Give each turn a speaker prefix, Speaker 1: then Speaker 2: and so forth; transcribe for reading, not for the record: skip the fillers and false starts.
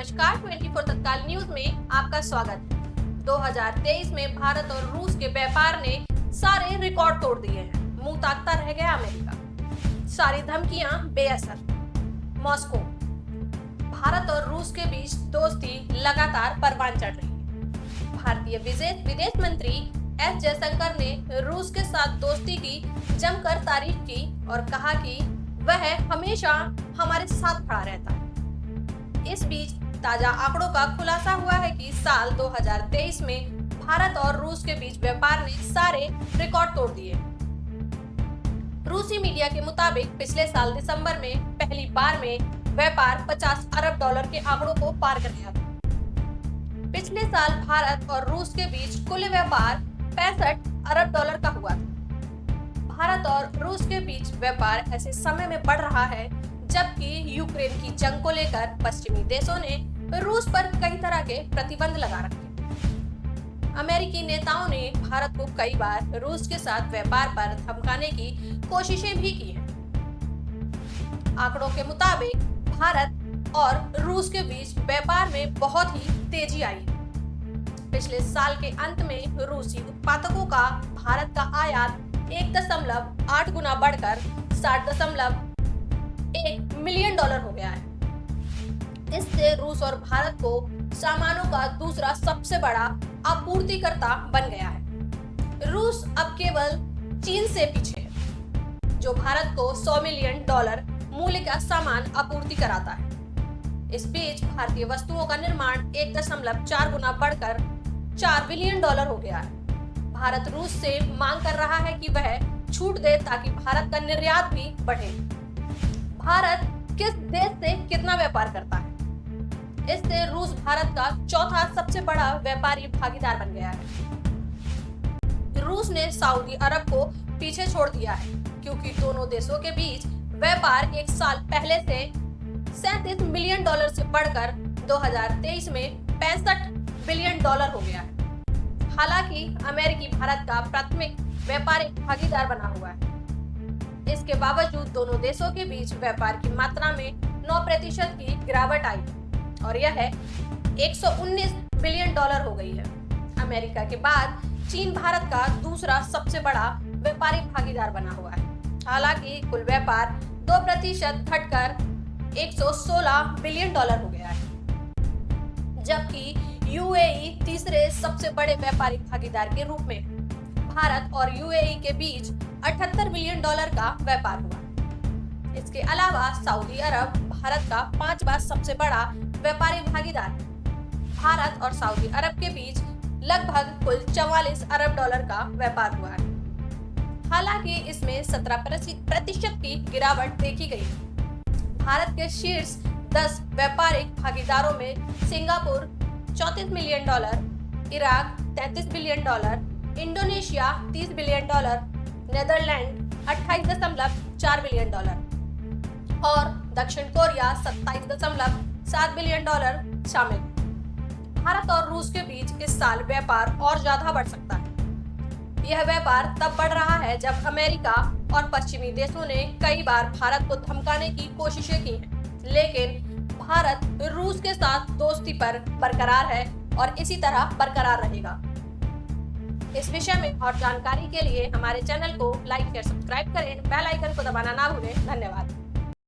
Speaker 1: नमस्कार, 24 तत्काल न्यूज में आपका स्वागत है। 2023 में भारत और रूस के व्यापार ने सारे रिकॉर्ड तोड़ दिए हैं। मुंह ताकता रह गया अमेरिका, सारी धमकियां बेअसर। मॉस्को, भारत और रूस के बीच दोस्ती लगातार परवान चढ़ रही है। भारतीय विदेश मंत्री एस जयशंकर ने रूस के साथ दोस्ती की जमकर तारीफ की और कहा कि वह हमेशा हमारे साथ खड़ा रहता है। इस बीच ताजा आंकड़ों का खुलासा हुआ है कि साल 2023 में भारत और रूस के बीच व्यापार ने सारे रिकॉर्ड तोड़ दिए। रूसी मीडिया के मुताबिक पिछले साल दिसंबर में पहली बार में व्यापार 50 अरब डॉलर के आंकड़ों को पार कर गया था। पिछले साल भारत और रूस के बीच कुल व्यापार 65 अरब डॉलर का हुआ था। भारत और रूस के बीच व्यापार ऐसे समय में बढ़ रहा है जबकि यूक्रेन की जंग को लेकर पश्चिमी देशों ने रूस पर कई तरह के प्रतिबंध लगा रखे। अमेरिकी नेताओं ने भारत को कई बार रूस के साथ व्यापार पर धमकाने की कोशिशें भी की हैं। आंकड़ों के मुताबिक भारत और रूस के बीच व्यापार में बहुत ही तेजी आई है। पिछले साल के अंत में रूसी उत्पादकों का भारत का आयात 1.8 गुना बढ़कर 60.1 मिलियन डॉलर हो गया है। इससे रूस और भारत को सामानों का दूसरा सबसे बड़ा आपूर्तिकर्ता बन गया है। रूस अब केवल चीन से पीछे है, जो भारत को 100 मिलियन डॉलर मूल्य का सामान आपूर्ति कराता है। इस बीच भारतीय वस्तुओं का निर्माण 1.4 गुना बढ़कर 4 बिलियन डॉलर हो गया है। भारत रूस से मांग कर रहा है कि वह छूट दे ताकि भारत का निर्यात भी बढ़े। भारत किस देश से कितना व्यापार करता है? इससे रूस भारत का चौथा सबसे बड़ा व्यापारी भागीदार बन गया है। रूस ने सऊदी अरब को पीछे छोड़ दिया है क्योंकि दोनों देशों के बीच व्यापार एक साल पहले से 37 मिलियन डॉलर से बढ़कर 2023 में 65 बिलियन डॉलर हो गया है। हालांकि अमेरिकी भारत का प्राथमिक व्यापारिक भागीदार बना हुआ है। इसके बावजूद दोनों देशों के बीच व्यापार की मात्रा में 9% की गिरावट आई और यह 119 बिलियन डॉलर हो गई है। अमेरिका के बाद चीन भारत का दूसरा सबसे बड़ा व्यापारिक भागीदार बना हुआ है। हालांकि कुल व्यापार 2% घटकर 116 बिलियन डॉलर हो गया है, जबकि यूएई तीसरे सबसे बड़े व्यापारिक भागीदार के रूप में है। भारत और यूएई के बीच 78 बिलियन डॉलर का व्यापार हुआ। इसके अलावा सऊदी अरब भारत का 5वां सबसे बड़ा व्यापारिक भागीदार है। भारत और सऊदी अरब के बीच लगभग कुल 44 अरब डॉलर का व्यापार हुआ है। हालांकि इसमें 17% की गिरावट देखी गई है। भारत के शीर्ष 10 व्यापारिक भागीदारों में Singapore 34 million dollar, Iraq 33 billion dollar, Indonesia 30 billion dollar, Netherland 28.4 billion dollar और दक्षिण कोरिया 27.7 बिलियन डॉलर शामिल। भारत और रूस के बीच इस साल व्यापार और ज्यादा बढ़ सकता है। यह व्यापार तब बढ़ रहा है जब अमेरिका और पश्चिमी देशों ने कई बार भारत को धमकाने की कोशिशें की हैं, लेकिन भारत रूस के साथ दोस्ती पर बरकरार है और इसी तरह बरकरार रहेगा। इस विषय में और जानकारी के लिए हमारे चैनल को लाइक और सब्सक्राइब करें, बेल आइकन को दबाना ना भूलें। धन्यवाद।